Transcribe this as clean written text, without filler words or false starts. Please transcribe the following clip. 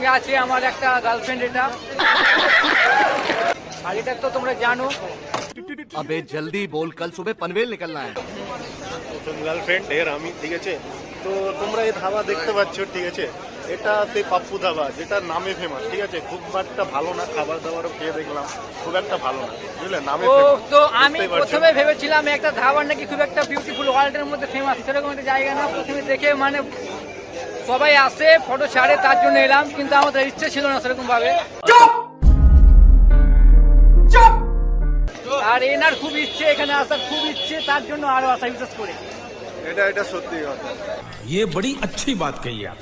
সঙ্গে আছে আমার একটা গার্লফ্রেন্ড, এটা আর এটা তো তোমরা জানো। अबे जल्दी बोल, कल सुबह पनवेल निकलना है। প্রথম গার্লফ্রেন্ড এর আমি, ঠিক আছে। তো তোমরা এই ধাবা দেখতে পাচ্ছ, ঠিক আছে, এটা সেই পাপ্পু ধাবা, যেটা নামে ফেমাস, ঠিক আছে। খুব একটা ভালো না, খাবার দাবারও খেয়ে দেখলাম খুব একটা ভালো না, বুঝলে, নামে ও ফেমাস। তো আমি প্রথমে ভেবেছিলাম একটা ধাবার নাকি খুব একটা বিউটিফুল ওয়ার্ল্ডের মধ্যে ফেমাস, সেরকম একটা জায়গা না। প্রথমে দেখে মানে সবাই আসে ফটো ছাড়ে, তার জন্য এলাম, কিন্তু আমাদের ইচ্ছে ছিল না সেরকম ভাবে। আর এনার খুব ইচ্ছে, এখানে আসার খুব ইচ্ছে, তার জন্য আরো আসা বিশেষ করে। এটা সত্যি কথা। ये बड़ी अच्छी बात कही आप।